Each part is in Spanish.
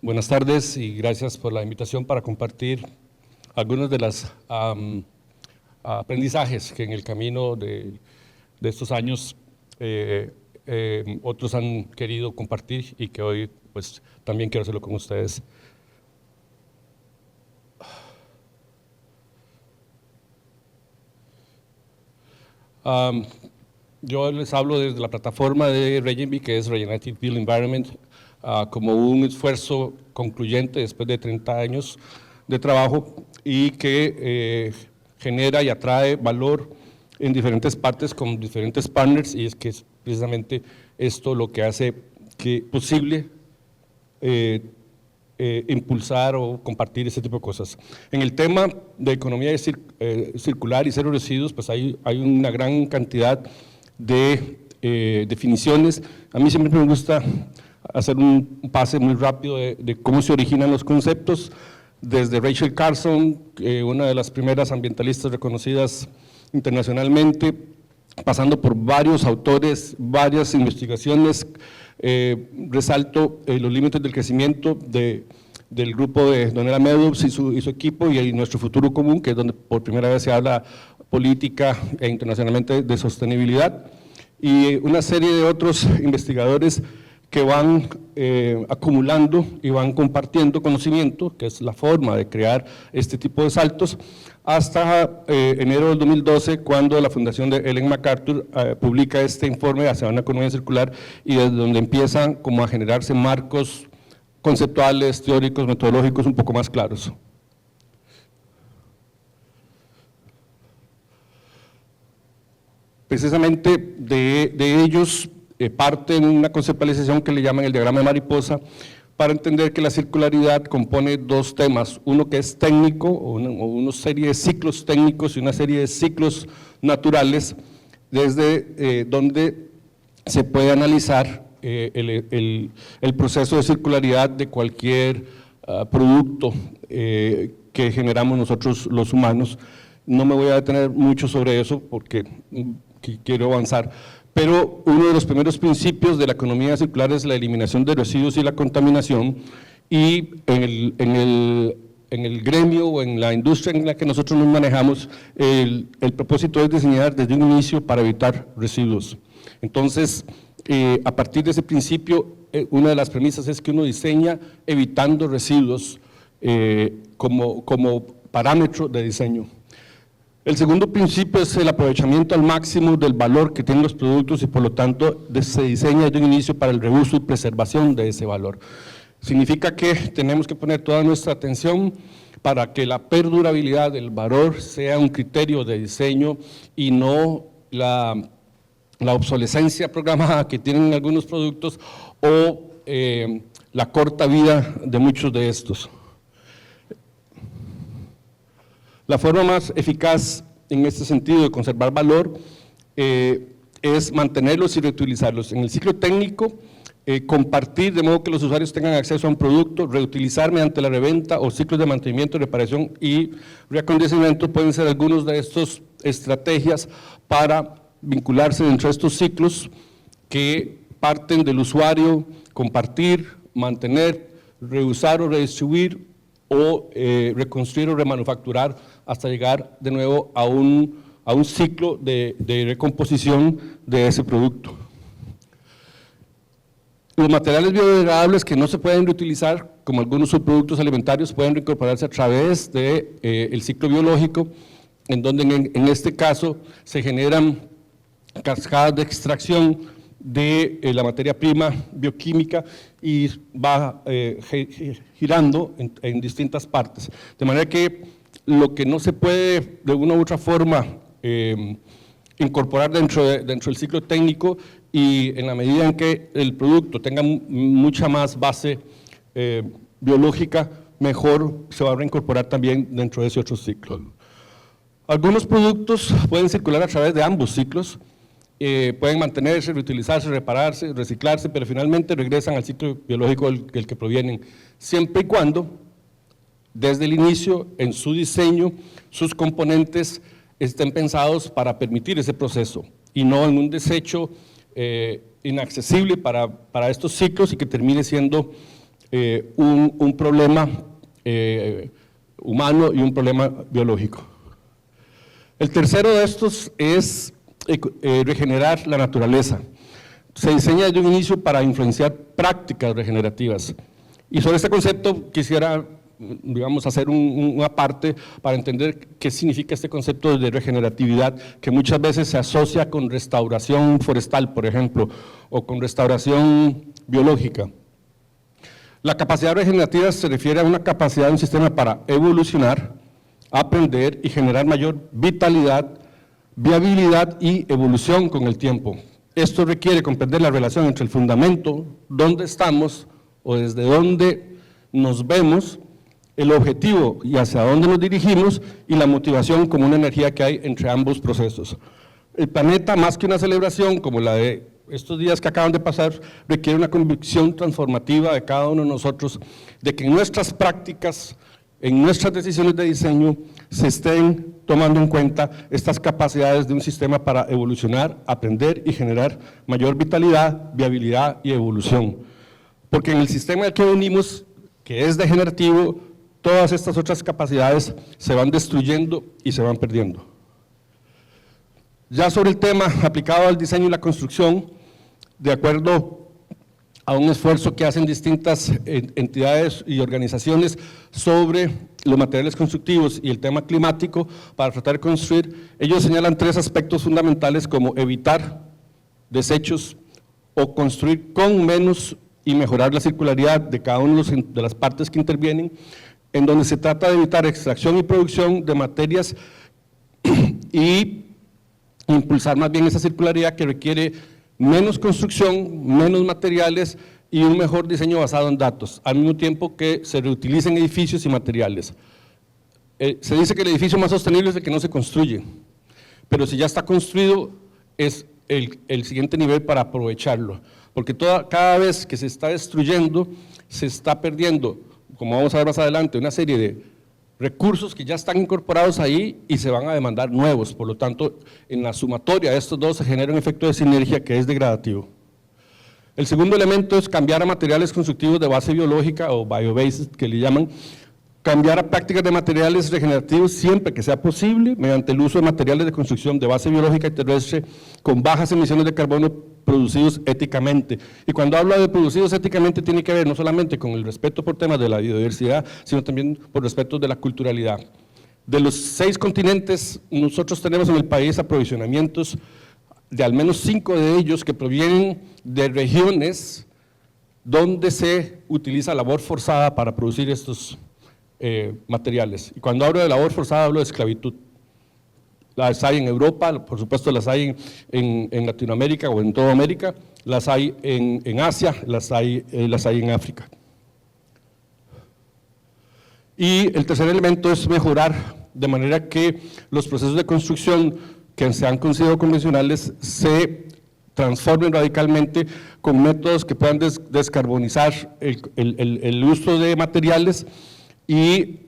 Buenas tardes y gracias por la invitación para compartir algunos de los aprendizajes que en el camino de estos años otros han querido compartir y que hoy pues también quiero hacerlo con ustedes. Yo les hablo desde la plataforma de Regenby, que es Regenerative Built Environment, como un esfuerzo concluyente después de 30 años de trabajo y que genera y atrae valor en diferentes partes con diferentes partners, y es que es precisamente esto lo que hace que posible impulsar o compartir ese tipo de cosas. En el tema de economía circular y cero residuos, pues hay una gran cantidad de definiciones. A mí siempre me gusta hacer un pase muy rápido de cómo se originan los conceptos, desde Rachel Carson, una de las primeras ambientalistas reconocidas internacionalmente, pasando por varios autores, varias investigaciones. Resalto los límites del crecimiento del grupo de Donella Meadows y su equipo, y Nuestro Futuro Común, que es donde por primera vez se habla política e internacionalmente de sostenibilidad, y una serie de otros investigadores que van acumulando y van compartiendo conocimiento, que es la forma de crear este tipo de saltos, hasta enero del 2012, cuando la fundación de Ellen MacArthur publica este informe hacia una economía circular, y desde donde empiezan como a generarse marcos conceptuales, teóricos, metodológicos un poco más claros. Precisamente de ellos parte en una conceptualización que le llaman el diagrama de mariposa, para entender que la circularidad compone dos temas: uno que es técnico, o una serie de ciclos técnicos, y una serie de ciclos naturales, desde donde se puede analizar el proceso de circularidad de cualquier producto que generamos nosotros los humanos. No me voy a detener mucho sobre eso porque quiero avanzar, pero uno de los primeros principios de la economía circular es la eliminación de residuos y la contaminación, y en el gremio o en la industria en la que nosotros nos manejamos, el propósito es diseñar desde un inicio para evitar residuos. Entonces, a partir de ese principio, una de las premisas es que uno diseña evitando residuos como parámetro de diseño. El segundo principio es el aprovechamiento al máximo del valor que tienen los productos, y por lo tanto se diseña desde un inicio para el reuso y preservación de ese valor. Significa que tenemos que poner toda nuestra atención para que la perdurabilidad del valor sea un criterio de diseño y no la obsolescencia programada que tienen algunos productos o la corta vida de muchos de estos. La forma más eficaz en este sentido de conservar valor es mantenerlos y reutilizarlos. En el ciclo técnico, compartir de modo que los usuarios tengan acceso a un producto, reutilizar mediante la reventa o ciclos de mantenimiento, reparación y reacondicionamiento pueden ser algunos de estas estrategias para vincularse dentro de estos ciclos que parten del usuario: compartir, mantener, reusar o redistribuir, o reconstruir o remanufacturar, hasta llegar de nuevo a un ciclo de recomposición de ese producto. Los materiales biodegradables que no se pueden reutilizar, como algunos subproductos alimentarios, pueden reincorporarse a través del ciclo biológico, en donde en este caso se generan cascadas de extracción de la materia prima bioquímica y va girando en distintas partes, de manera que lo que no se puede de una u otra forma incorporar dentro del ciclo técnico, y en la medida en que el producto tenga mucha más base biológica, mejor se va a reincorporar también dentro de ese otro ciclo. Algunos productos pueden circular a través de ambos ciclos, pueden mantenerse, reutilizarse, repararse, reciclarse, pero finalmente regresan al ciclo biológico del que provienen, siempre y cuando desde el inicio en su diseño sus componentes estén pensados para permitir ese proceso, y no en un desecho inaccesible para estos ciclos y que termine siendo un problema humano y un problema biológico. El tercero de estos es regenerar la naturaleza. Se diseña desde un inicio para influenciar prácticas regenerativas. Y sobre este concepto quisiera, digamos, hacer una parte para entender qué significa este concepto de regeneratividad, que muchas veces se asocia con restauración forestal, por ejemplo, o con restauración biológica. La capacidad regenerativa se refiere a una capacidad de un sistema para evolucionar, aprender y generar mayor vitalidad, viabilidad y evolución con el tiempo. Esto requiere comprender la relación entre el fundamento, dónde estamos o desde dónde nos vemos, el objetivo y hacia dónde nos dirigimos, y la motivación como una energía que hay entre ambos procesos. El planeta, más que una celebración como la de estos días que acaban de pasar, requiere una convicción transformativa de cada uno de nosotros, de que en nuestras prácticas, en nuestras decisiones de diseño, se estén tomando en cuenta estas capacidades de un sistema para evolucionar, aprender y generar mayor vitalidad, viabilidad y evolución. Porque en el sistema al que venimos, que es degenerativo, todas estas otras capacidades se van destruyendo y se van perdiendo. Ya sobre el tema aplicado al diseño y la construcción, de acuerdo a un esfuerzo que hacen distintas entidades y organizaciones sobre los materiales constructivos y el tema climático para tratar de construir, ellos señalan 3 aspectos fundamentales como evitar desechos o construir con menos y mejorar la circularidad de cada una de las partes que intervienen, en donde se trata de evitar extracción y producción de materias y impulsar más bien esa circularidad que requiere menos construcción, menos materiales y un mejor diseño basado en datos, al mismo tiempo que se reutilicen edificios y materiales. Se dice que el edificio más sostenible es el que no se construye, pero si ya está construido es el siguiente nivel para aprovecharlo, porque cada vez que se está destruyendo, se está perdiendo, como vamos a ver más adelante, una serie de recursos que ya están incorporados ahí y se van a demandar nuevos. Por lo tanto, en la sumatoria de estos dos se genera un efecto de sinergia que es degradativo. El segundo elemento es cambiar a materiales constructivos de base biológica o biobased, que le llaman, cambiar a prácticas de materiales regenerativos siempre que sea posible, mediante el uso de materiales de construcción de base biológica y terrestre con bajas emisiones de carbono producidos éticamente. Y cuando hablo de producidos éticamente tiene que ver no solamente con el respeto por temas de la biodiversidad, sino también por respeto de la culturalidad. De los 6 continentes, nosotros tenemos en el país aprovisionamientos de al menos 5 de ellos que provienen de regiones donde se utiliza labor forzada para producir estos materiales. Y cuando hablo de labor forzada hablo de esclavitud. Las hay en Europa, por supuesto las hay en Latinoamérica o en toda América, las hay en Asia, las hay en África. Y el tercer elemento es mejorar de manera que los procesos de construcción que se han considerado convencionales se transformen radicalmente con métodos que puedan descarbonizar el uso de materiales y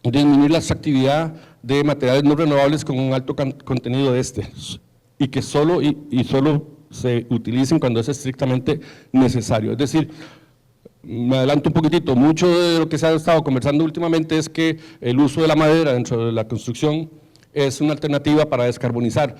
disminuir la extractividad de materiales no renovables con un alto contenido de y que solo se utilicen cuando es estrictamente necesario. Es decir, me adelanto un poquitito, mucho de lo que se ha estado conversando últimamente es que el uso de la madera dentro de la construcción es una alternativa para descarbonizar,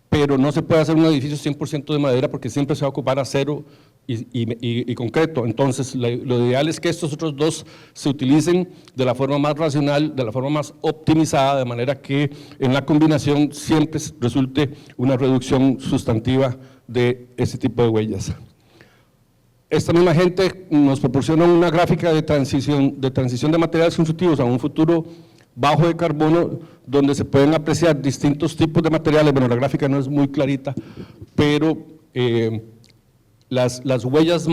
pero no se puede hacer un edificio 100% de madera porque siempre se va a ocupar acero y concreto. Entonces lo ideal es que estos otros dos se utilicen de la forma más racional, de la forma más optimizada, de manera que en la combinación siempre resulte una reducción sustantiva de ese tipo de huellas. Esta misma gente nos proporciona una gráfica de transición de materiales constructivos a un futuro bajo de carbono, donde se pueden apreciar distintos tipos de materiales. Bueno, la gráfica no es muy clarita, pero las huellas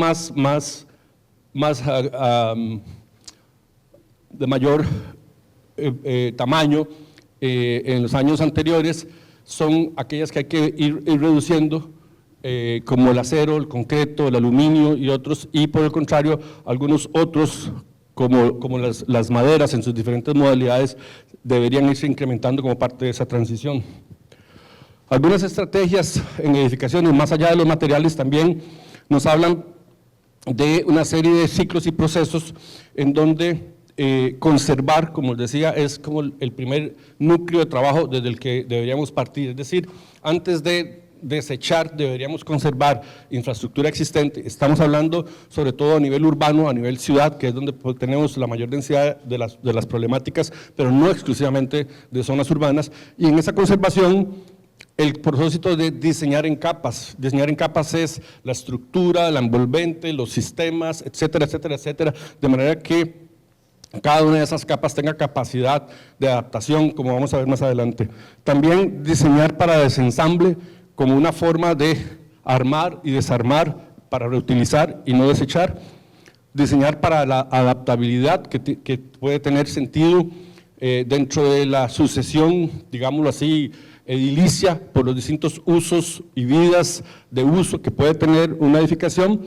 de mayor tamaño en los años anteriores son aquellas que hay que ir reduciendo, como el acero, el concreto, el aluminio y otros, y por el contrario, algunos otros, como las maderas en sus diferentes modalidades, deberían irse incrementando como parte de esa transición. Algunas estrategias en edificaciones, más allá de los materiales, también nos hablan de una serie de ciclos y procesos en donde conservar, como les decía, es como el primer núcleo de trabajo desde el que deberíamos partir. Es decir, antes de desechar, deberíamos conservar infraestructura existente. Estamos hablando sobre todo a nivel urbano, a nivel ciudad, que es donde tenemos la mayor densidad de las problemáticas, pero no exclusivamente de zonas urbanas. Y en esa conservación, el propósito de diseñar en capas. Diseñar en capas es la estructura, la envolvente, los sistemas, etcétera, etcétera, etcétera, de manera que cada una de esas capas tenga capacidad de adaptación, como vamos a ver más adelante. También diseñar para desensamble como una forma de armar y desarmar para reutilizar y no desechar. Diseñar para la adaptabilidad que puede tener sentido dentro de la sucesión, digámoslo así, edilicia por los distintos usos y vidas de uso que puede tener una edificación.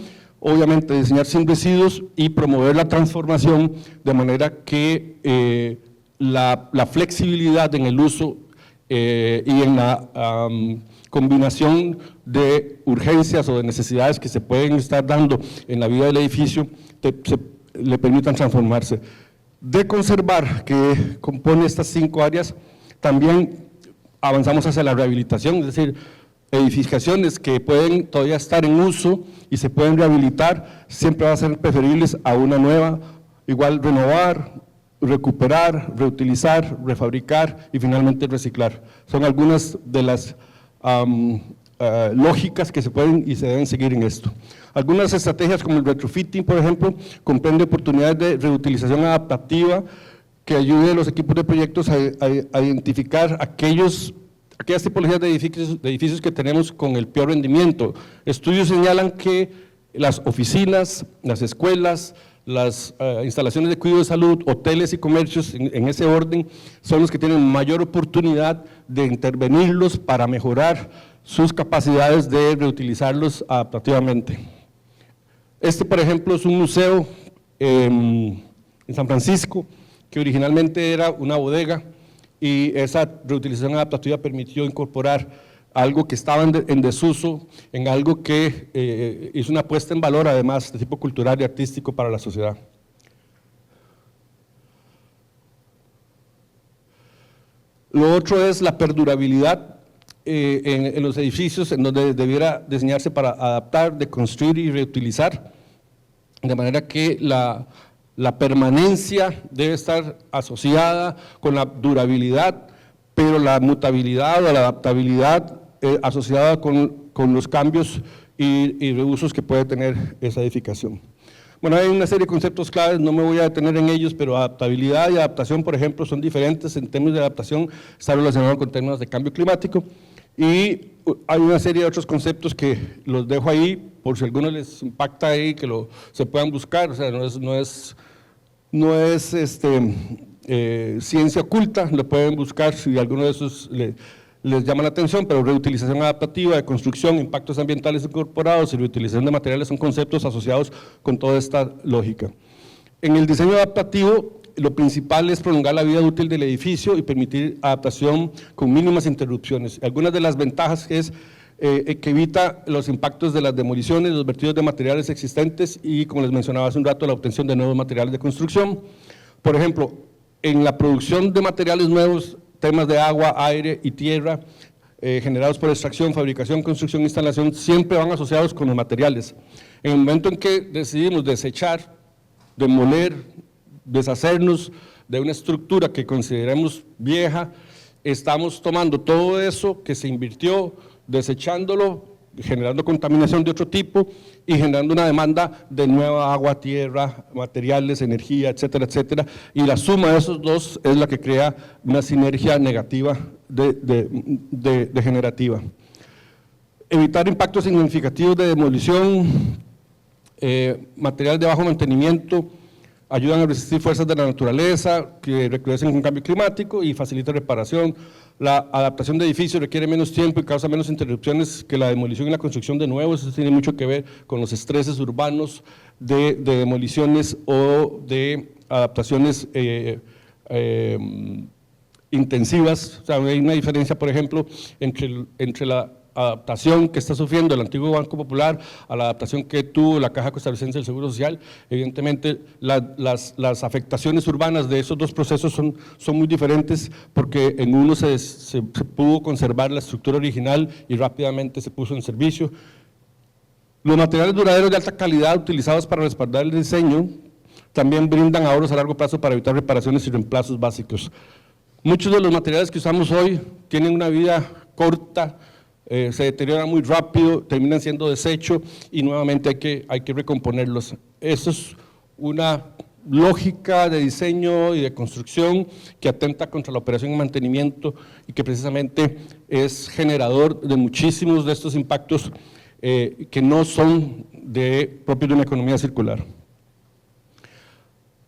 Obviamente diseñar sin residuos y promover la transformación de manera que la flexibilidad en el uso y en la combinación de urgencias o de necesidades que se pueden estar dando en la vida del edificio le permitan transformarse. De conservar, que compone estas 5 áreas, también avanzamos hacia la rehabilitación, es decir, edificaciones que pueden todavía estar en uso y se pueden rehabilitar, siempre van a ser preferibles a una nueva. Igual renovar, recuperar, reutilizar, refabricar y finalmente reciclar. Son algunas de las lógicas que se pueden y se deben seguir en esto. Algunas estrategias como el retrofitting, por ejemplo, comprende oportunidades de reutilización adaptativa que ayude a los equipos de proyectos a identificar aquellas tipologías de edificios que tenemos con el peor rendimiento. Estudios señalan que las oficinas, las escuelas, las instalaciones de cuidado de salud, hoteles y comercios, en ese orden, son los que tienen mayor oportunidad de intervenirlos para mejorar sus capacidades de reutilizarlos adaptativamente. Este, por ejemplo, es un museo en San Francisco, que originalmente era una bodega, y esa reutilización adaptativa permitió incorporar algo que estaba en desuso, en algo que hizo una puesta en valor, además, de tipo cultural y artístico para la sociedad. Lo otro es la perdurabilidad en los edificios, en donde debiera diseñarse para adaptar, deconstruir y reutilizar, de manera que la permanencia debe estar asociada con la durabilidad, pero la mutabilidad o la adaptabilidad asociada con los cambios y reusos que puede tener esa edificación. Bueno, hay una serie de conceptos claves, no me voy a detener en ellos, pero adaptabilidad y adaptación, por ejemplo, son diferentes. En términos de adaptación está relacionado con términos de cambio climático, y hay una serie de otros conceptos que los dejo ahí, por si a alguno les impacta ahí, que se puedan buscar. O sea, no es ciencia oculta, lo pueden buscar si alguno de esos les llama la atención, pero reutilización adaptativa, de construcción, impactos ambientales incorporados y reutilización de materiales son conceptos asociados con toda esta lógica. En el diseño adaptativo, lo principal es prolongar la vida útil del edificio y permitir adaptación con mínimas interrupciones. Algunas de las ventajas es que evita los impactos de las demoliciones, los vertidos de materiales existentes y, como les mencionaba hace un rato, la obtención de nuevos materiales de construcción. Por ejemplo, en la producción de materiales nuevos, temas de agua, aire y tierra generados por extracción, fabricación, construcción e instalación siempre van asociados con los materiales. En el momento en que decidimos desechar, demoler, deshacernos de una estructura que consideremos vieja, estamos tomando todo eso que se invirtió, desechándolo, generando contaminación de otro tipo y generando una demanda de nueva agua, tierra, materiales, energía, etcétera, etcétera, y la suma de esos dos es la que crea una sinergia negativa degenerativa. Evitar impactos significativos de demolición, material de bajo mantenimiento, ayudan a resistir fuerzas de la naturaleza que recrudecen con cambio climático y facilita reparación. La adaptación de edificios requiere menos tiempo y causa menos interrupciones que la demolición y la construcción de nuevos. Eso tiene mucho que ver con los estreses urbanos de demoliciones o de adaptaciones intensivas. O sea, hay una diferencia, por ejemplo, entre adaptación que está sufriendo el antiguo Banco Popular a la adaptación que tuvo la Caja Costarricense del Seguro Social, evidentemente las afectaciones urbanas de esos dos procesos son muy diferentes, porque en uno se pudo conservar la estructura original y rápidamente se puso en servicio. Los materiales duraderos de alta calidad utilizados para respaldar el diseño también brindan ahorros a largo plazo para evitar reparaciones y reemplazos básicos. Muchos de los materiales que usamos hoy tienen una vida corta, se deterioran muy rápido, terminan siendo desecho y nuevamente hay que recomponerlos. Eso es una lógica de diseño y de construcción que atenta contra la operación y mantenimiento y que precisamente es generador de muchísimos de estos impactos que no son propios de una economía circular.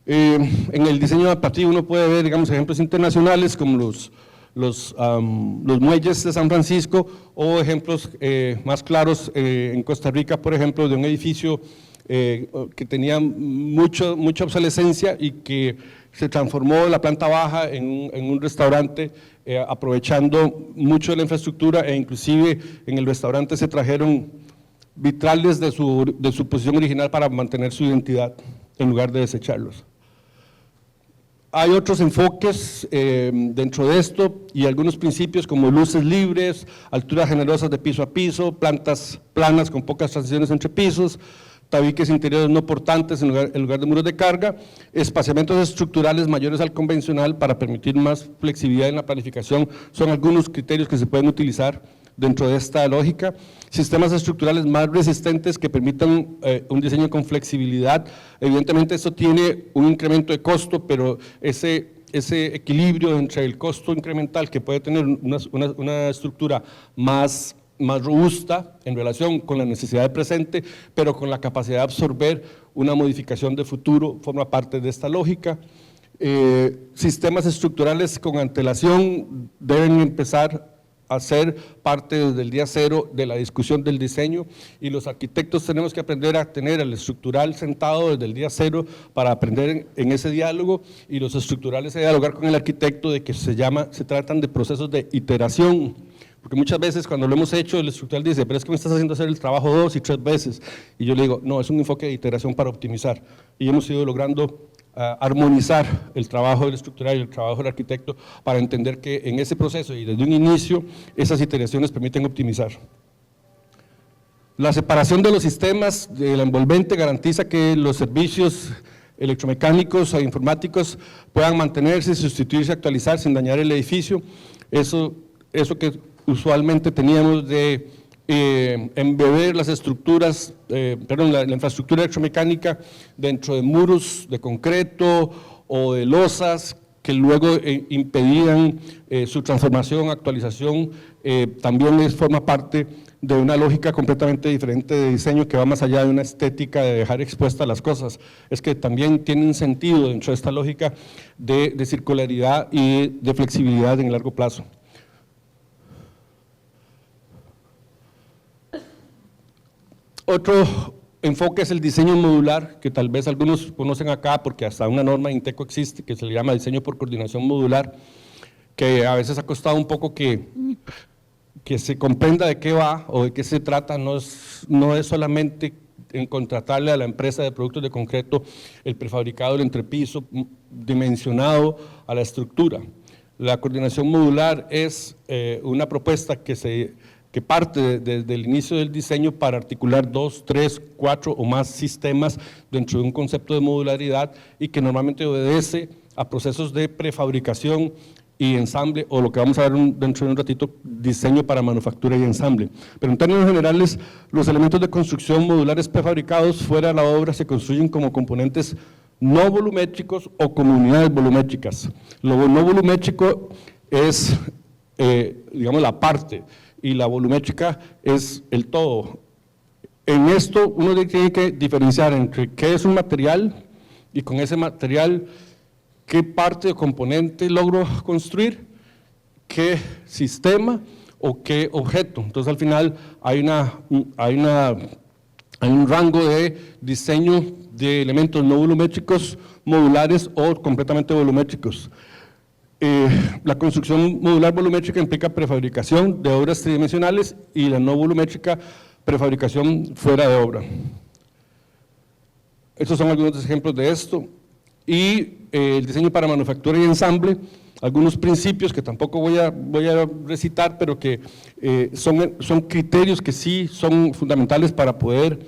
En el diseño adaptativo uno puede ver, digamos, ejemplos internacionales como los muelles de San Francisco, o ejemplos más claros en Costa Rica, por ejemplo, de un edificio que tenía mucha obsolescencia y que se transformó la planta baja en un restaurante, aprovechando mucho de la infraestructura, e inclusive en el restaurante se trajeron vitrales de su posición original para mantener su identidad en lugar de desecharlos. Hay otros enfoques dentro de esto y algunos principios como luces libres, alturas generosas de piso a piso, plantas planas con pocas transiciones entre pisos, tabiques interiores no portantes en lugar de muros de carga, espaciamientos estructurales mayores al convencional para permitir más flexibilidad en la planificación, son algunos criterios que se pueden utilizar dentro de esta lógica. Sistemas estructurales más resistentes que permitan un diseño con flexibilidad. Evidentemente esto tiene un incremento de costo, pero ese equilibrio entre el costo incremental que puede tener una estructura más robusta en relación con la necesidad de presente, pero con la capacidad de absorber una modificación de futuro, forma parte de esta lógica. Sistemas estructurales con antelación deben empezar a ser parte desde el día cero de la discusión del diseño, y los arquitectos tenemos que aprender a tener el estructural sentado desde el día cero para aprender en ese diálogo, y los estructurales a dialogar con el arquitecto, de que se tratan de procesos de iteración, porque muchas veces cuando lo hemos hecho el estructural dice, pero es que me estás haciendo hacer el trabajo 2 y 3 veces, y yo le digo, no, es un enfoque de iteración para optimizar, y hemos ido logrando armonizar el trabajo del estructural y el trabajo del arquitecto para entender que en ese proceso y desde un inicio esas iteraciones permiten optimizar. La separación de los sistemas de la envolvente garantiza que los servicios electromecánicos e informáticos puedan mantenerse, sustituirse, actualizar sin dañar el edificio. Eso que usualmente teníamos de embeber las estructuras, la infraestructura electromecánica dentro de muros de concreto o de losas que luego impedían su transformación, actualización, también forma parte de una lógica completamente diferente de diseño que va más allá de una estética de dejar expuestas las cosas. Es que también tiene un sentido dentro de esta lógica de circularidad y de flexibilidad en el largo plazo. Otro enfoque es el diseño modular, que tal vez algunos conocen acá porque hasta una norma de INTECO existe que se le llama diseño por coordinación modular, que a veces ha costado un poco que se comprenda de qué va o de qué se trata. No es solamente en contratarle a la empresa de productos de concreto el prefabricado, el entrepiso dimensionado a la estructura. La coordinación modular es una propuesta que parte desde el inicio del diseño para articular 2, 3, 4 o más sistemas dentro de un concepto de modularidad, y que normalmente obedece a procesos de prefabricación y ensamble, o lo que vamos a ver dentro de un ratito, diseño para manufactura y ensamble. Pero en términos generales, los elementos de construcción modulares prefabricados fuera de la obra se construyen como componentes no volumétricos o como unidades volumétricas. Lo no volumétrico es, digamos, la parte, y la volumétrica es el todo. En esto uno tiene que diferenciar entre qué es un material y con ese material qué parte o componente logro construir, qué sistema o qué objeto. Entonces al final hay un rango de diseño de elementos no volumétricos, modulares o completamente volumétricos. La construcción modular volumétrica implica prefabricación de obras tridimensionales y la no volumétrica prefabricación fuera de obra. Estos son algunos ejemplos de esto. Y el diseño para manufactura y ensamble, algunos principios que tampoco voy a recitar, pero que son criterios que sí son fundamentales para poder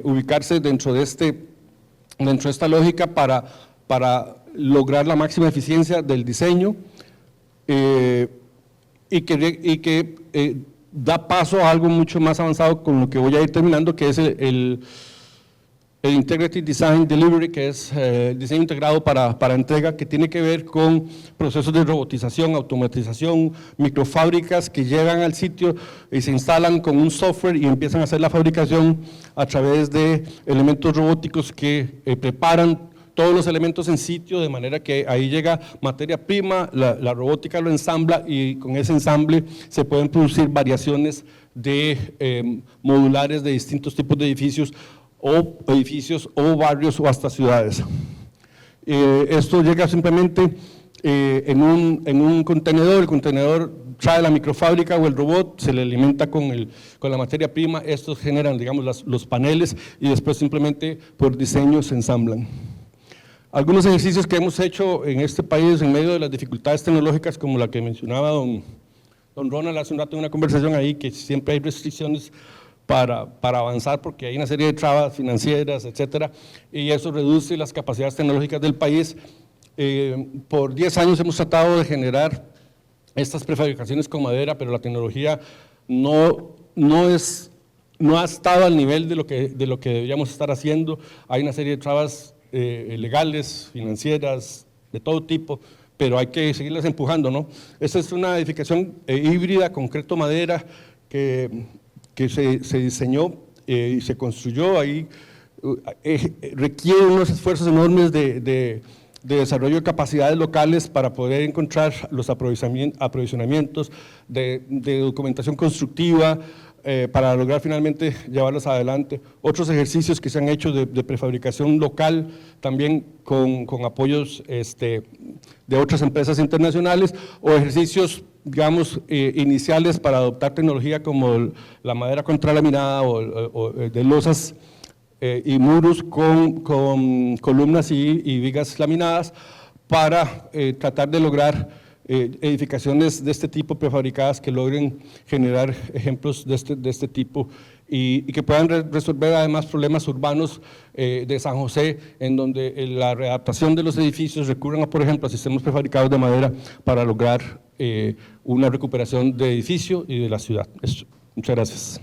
ubicarse dentro de esta lógica para lograr la máxima eficiencia del diseño y que da paso a algo mucho más avanzado con lo que voy a ir terminando, que es el Integrated Design Delivery, que es el diseño integrado para entrega, que tiene que ver con procesos de robotización, automatización, microfábricas que llegan al sitio y se instalan con un software y empiezan a hacer la fabricación a través de elementos robóticos que preparan todos los elementos en sitio, de manera que ahí llega materia prima, la robótica lo ensambla y con ese ensamble se pueden producir variaciones de modulares de distintos tipos de edificios o barrios o hasta ciudades. Esto llega simplemente en un contenedor, el contenedor trae la microfábrica o el robot, se le alimenta con la materia prima, estos generan, digamos, los paneles y después simplemente por diseño se ensamblan. Algunos ejercicios que hemos hecho en este país en medio de las dificultades tecnológicas, como la que mencionaba don Ronald hace un rato en una conversación ahí, que siempre hay restricciones para avanzar porque hay una serie de trabas financieras, etcétera, y eso reduce las capacidades tecnológicas del país. Por 10 años hemos tratado de generar estas prefabricaciones con madera, pero la tecnología no ha estado al nivel de lo que deberíamos estar haciendo. Hay una serie de trabas legales, financieras, de todo tipo, pero hay que seguirlas empujando, ¿no? Esta es una edificación híbrida, concreto madera, que se diseñó y se construyó ahí, requiere unos esfuerzos enormes de desarrollo de capacidades locales para poder encontrar los aprovisionamientos, de documentación constructiva, para lograr finalmente llevarlos adelante. Otros ejercicios que se han hecho de prefabricación local, también con apoyos de otras empresas internacionales, o ejercicios, digamos, iniciales para adoptar tecnología como la madera contralaminada o de losas y muros con columnas y vigas laminadas para tratar de lograr edificaciones de este tipo prefabricadas que logren generar ejemplos de este tipo y que puedan resolver además problemas urbanos de San José, en donde la readaptación de los edificios recurren, por ejemplo, a sistemas prefabricados de madera para lograr una recuperación de edificio y de la ciudad. Muchas gracias.